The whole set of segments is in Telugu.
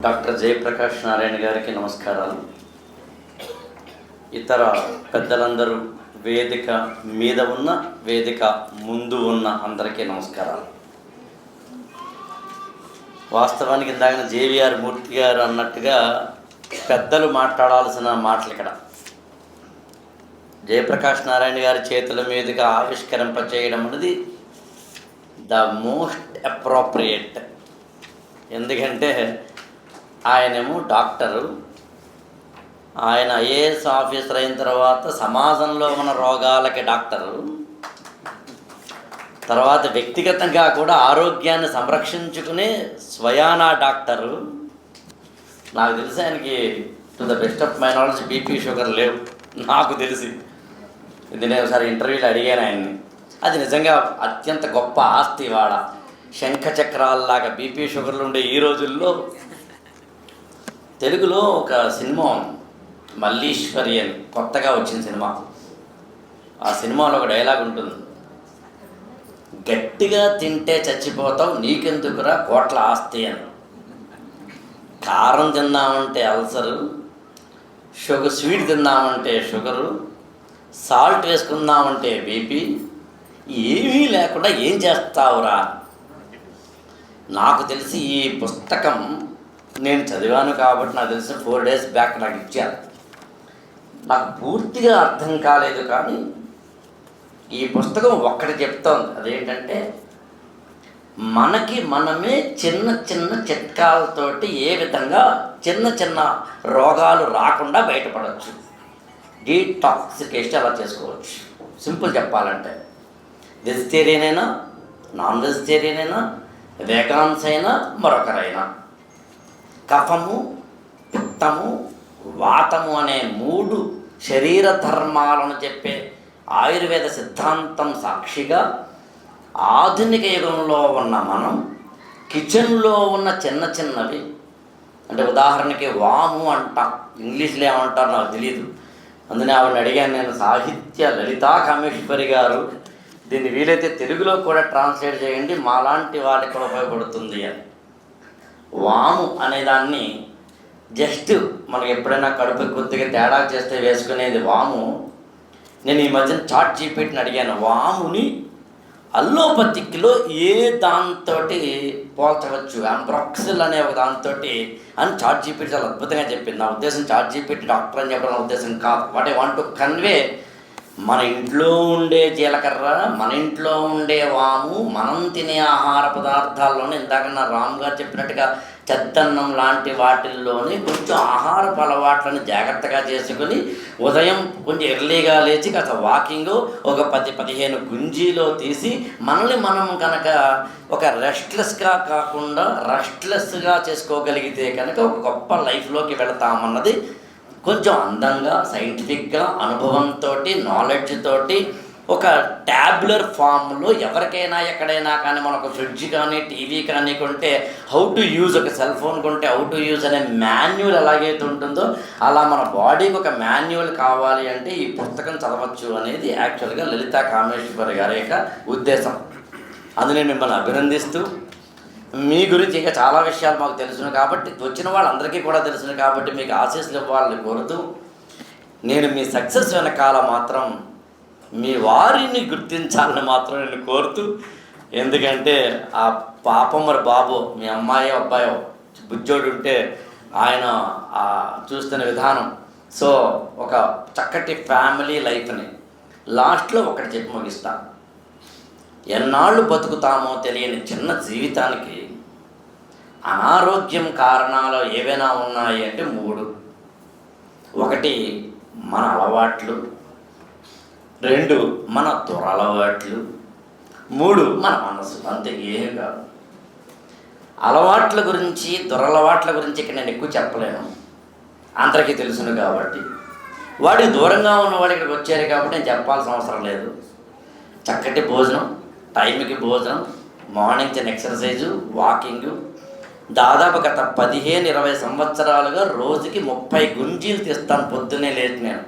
డాక్టర్ జయప్రకాష్ నారాయణ గారికి నమస్కారాలు. ఇతర పెద్దలందరూ వేదిక మీద ఉన్న, వేదిక ముందు ఉన్న అందరికీ నమస్కారాలు. వాస్తవానికి ఇందాక జేవిఆర్ మూర్తి గారు అన్నట్టుగా పెద్దలు మాట్లాడాల్సిన మాటలు ఇక్కడ జయప్రకాష్ నారాయణ గారి చేతుల మీదుగా ఆవిష్కరింపచేయడం అనేది ద మోస్ట్ అప్రోప్రియేట్. ఎందుకంటే ఆయనేమో డాక్టరు, ఆయన ఐఏఎస్ ఆఫీసర్ అయిన తర్వాత సమాజంలో ఉన్న రోగాలకి డాక్టరు, తర్వాత వ్యక్తిగతంగా కూడా ఆరోగ్యాన్ని సంరక్షించుకునే స్వయానా డాక్టరు. నాకు తెలిసి ఆయనకి to the best of my knowledge BP sugar లేవు నాకు తెలిసి. ఇది నేను ఒకసారి ఇంటర్వ్యూలో అడిగాను ఆయన్ని. అది నిజంగా అత్యంత గొప్ప ఆస్తి. వాడ శంఖ చక్రాల్లాగా బీపీ షుగర్లు ఉండే ఈ రోజుల్లో తెలుగులో ఒక సినిమా మల్లీశ్వరి అని కొత్తగా వచ్చిన సినిమా. ఆ సినిమాలో ఒక డైలాగ్ ఉంటుంది, గట్టిగా తింటే చచ్చిపోతావు నీకెందుకురా కోట్ల ఆస్తి అని. కారం తిన్నామంటే అల్సరు, స్వీట్ తిన్నామంటే షుగరు, సాల్ట్ వేసుకుందామంటే బీపీ, ఏమీ లేకుండా ఏం చేస్తావురా. నాకు తెలిసి ఈ పుస్తకం నేను చదివాను కాబట్టి నాకు తెలిసిన 4 days బ్యాక్ నాకు ఇచ్చారు. నాకు పూర్తిగా అర్థం కాలేదు, కానీ ఈ పుస్తకం ఒక్కటి చెప్తోంది. అదేంటంటే మనకి మనమే చిన్న చిన్న చిట్కాలతోటి ఏ విధంగా చిన్న చిన్న రోగాలు రాకుండా బయటపడవచ్చు, డీటాక్సికేషన్ అలా చేసుకోవచ్చు. సింపుల్ చెప్పాలంటే వెజిటేరియన్ అయినా, నాన్ వెజిటేరియన్ అయినా, వేగాన్స్ అయినా, మరొకరైనా కఫము, పిత్తము, వాతము అనే 3 శరీర ధర్మాలను చెప్పే ఆయుర్వేద సిద్ధాంతం సాక్షిగా ఆధునిక యుగంలో ఉన్న మనం కిచెన్లో ఉన్న చిన్న చిన్నవి, అంటే ఉదాహరణకి వాము అంటాం, ఇంగ్లీష్లో ఏమంటారు నాకు తెలియదు. అందుకని ఆవిడని అడిగాను నేను, సాహిత్య లలితా కామేశ్వరి గారు దీన్ని వీలైతే తెలుగులో కూడా ట్రాన్స్లేట్ చేయండి, మాలాంటి వాళ్ళకి కూడా ఉపయోగపడుతుంది అని. వాము అనేదాన్ని జస్ట్ మనకి ఎప్పుడైనా కడుపు కొద్దిగా తేడా చేస్తే వేసుకునేది వాము. నేను ఈ మధ్యన చాట్ జీపీటీని అడిగాను, వాముని అల్లోపతిక్లో ఏ దాంతో పోల్చవచ్చు, అంబ్రాక్సిల్ అనే ఒక దాంతో అని చాట్ జీపీటీ చాలా అద్భుతంగా చెప్పింది. నా ఉద్దేశం చాట్ జీపీటీ డాక్టర్ అని చెప్పడం నా ఉద్దేశం కాదు. What I want to convey, మన ఇంట్లో ఉండే జీలకర్ర, మన ఇంట్లో ఉండే వాము, మనం తినే ఆహార పదార్థాల్లోనే ఇందాక నా రామ్ గారు చెప్పినట్టుగా చెద్దన్నం లాంటి వాటిల్లోని కొంచెం ఆహారపు అలవాట్లను జాగ్రత్తగా చేసుకుని ఉదయం కొంచెం ఎర్లీగా లేచి కాస్త వాకింగ్ ఒక 10-15 గుంజీలో తీసి మనల్ని మనం కనుక ఒక రెస్ట్లెస్గా కాకుండా రెస్ట్లెస్గా చేసుకోగలిగితే కనుక ఒక గొప్ప లైఫ్లోకి వెళతామన్నది కొంచెం అందంగా, సైంటిఫిక్గా, అనుభవంతో, నాలెడ్జ్ తోటి ఒక ట్యాబ్యులర్ ఫామ్లో ఎవరికైనా ఎక్కడైనా కానీ మనకు ఫ్రిడ్జ్ కానీ టీవీ కానీ కొంటే హౌ టు యూజ్, ఒక సెల్ ఫోన్ కొంటే హౌ టు యూజ్ అనే మాన్యువల్ ఎలాగైతే ఉంటుందో అలా మన బాడీకి ఒక మాన్యువల్ కావాలి అంటే ఈ పుస్తకం చదవచ్చు అనేది యాక్చువల్గా లలితా కామేశ్వరి గారి యొక్క ఉద్దేశం. అందులో మిమ్మల్ని అభినందిస్తూ, మీ గురించి ఇంకా చాలా విషయాలు మాకు తెలుసును కాబట్టి, వచ్చిన వాళ్ళందరికీ కూడా తెలుసును కాబట్టి మీకు ఆశీస్సులు ఇవ్వాలని కోరుతూ, నేను మీ సక్సెస్ వెనకాల మాత్రం మీ వారిని గుర్తించాలని మాత్రం నేను కోరుతూ, ఎందుకంటే ఆ పాపం మరి బాబు మీ అమ్మాయో అబ్బాయో బుజ్జోడు ఉంటే ఆయన చూస్తున్న విధానం, సో ఒక చక్కటి ఫ్యామిలీ లైఫ్ని లాస్ట్లో ఒకటి చెప్పి ముగిస్తాను. ఎన్నాళ్ళు బతుకుతామో తెలియని చిన్న జీవితానికి అనారోగ్యం కారణాలు ఏవైనా ఉన్నాయి అంటే 3. 1 మన అలవాట్లు, 2 మన దురలవాట్లు, 3 మన మనసు. అంతే, ఏమీ కాదు. అలవాట్ల గురించి, దురలవాట్ల గురించి ఇక్కడ నేను ఎక్కువ చెప్పలేను, అందరికీ తెలుసును కాబట్టి. వాడికి దూరంగా ఉన్న వాడు ఇక్కడికి వచ్చారు కాబట్టి నేను చెప్పాల్సిన అవసరం లేదు. చక్కటి భోజనం, టైంకి భోజనం, మార్నింగ్ చిన్న ఎక్సర్సైజు, వాకింగు. దాదాపు గత 15-20 సంవత్సరాలుగా రోజుకి 30 గుంజీలు తీస్తాను. పొద్దున్నే లేదు, నేను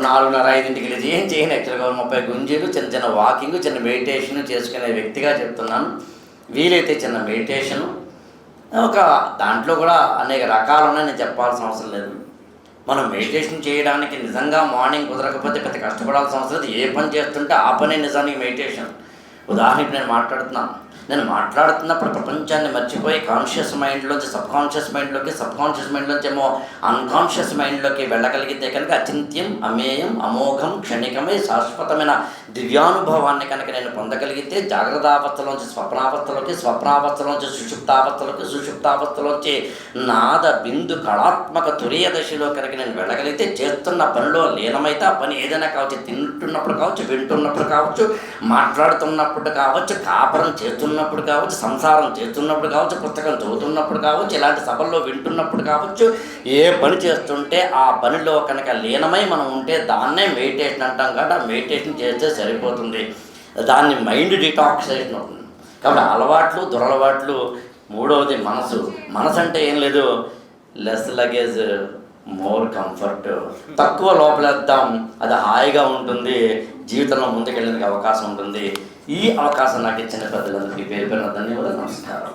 4:30-5కి లేచి ఏం చేయను. యాక్చువల్గా 30 గుంజీలు, చిన్న చిన్న వాకింగ్, చిన్న మెడిటేషన్ చేసుకునే వ్యక్తిగా చెప్తున్నాను. వీలైతే చిన్న మెడిటేషను, ఒక దాంట్లో కూడా అనేక రకాలు ఉన్నాయి, నేను చెప్పాల్సిన అవసరం లేదు. మనం మెడిటేషన్ చేయడానికి నిజంగా మార్నింగ్ కుదరకపోతే పెద్ద కష్టపడాల్సిన అవసరం లేదు. ఏ పని చేస్తుంటే ఆ పని నిజానికి మెడిటేషన్. ఉదాహరణకి నేను మాట్లాడుతున్నప్పుడు ప్రపంచాన్ని మర్చిపోయి కాన్షియస్ మైండ్లోంచి సబ్ కాన్షియస్ మైండ్లోంచి ఏమో అన్కాన్షియస్ మైండ్లోకి వెళ్ళగలిగితే కనుక అచింత్యం, అమేయం, అమోఘం, క్షణికమై శాశ్వతమైన దివ్యానుభవాన్ని కనుక నేను పొందగలిగితే జాగ్రత్తావస్థలోంచి స్వప్నావస్థలోంచి సుషుప్తావస్థలోంచి నాద బిందు కళాత్మక తురియ దశలో కనుక నేను వెళ్ళగలిగితే చేస్తున్న పనిలో లీనమైతే ఆ పని ఏదైనా కావచ్చు, తింటున్నప్పుడు కావచ్చు, వింటున్నప్పుడు కావచ్చు, మాట్లాడుతున్నప్పుడు కావచ్చు, కాపురం చేస్తున్నప్పుడు కావచ్చు, సంసారం చేస్తున్నప్పుడు కావచ్చు, పుస్తకం చదువుతున్నప్పుడు కావచ్చు, ఇలాంటి సభల్లో వింటున్నప్పుడు కావచ్చు, ఏ పని చేస్తుంటే ఆ పనిలో కనుక లీనమై మనం ఉంటే దాన్నే మెడిటేషన్ అంటాం. కాబట్టి మెడిటేషన్ చేస్తే సరిపోతుంది. దాన్ని మైండ్ డిటాక్సినేషన్ అవుతుంది. కాబట్టి అలవాట్లు, దురలవాట్లు. మూడవది మనసు అంటే ఏం లేదు, లెస్ లగేజ్ మోర్ కంఫర్ట్. తక్కువ లోపలేద్దాం, అది హాయిగా ఉంటుంది, జీవితంలో ముందుకెళ్ళడానికి అవకాశం ఉంటుంది. ఈ అవకాశం నాకు ఇచ్చిన పెద్దలందరికీ పేరు పేరున ధన్యవాదాలు, నమస్కారం.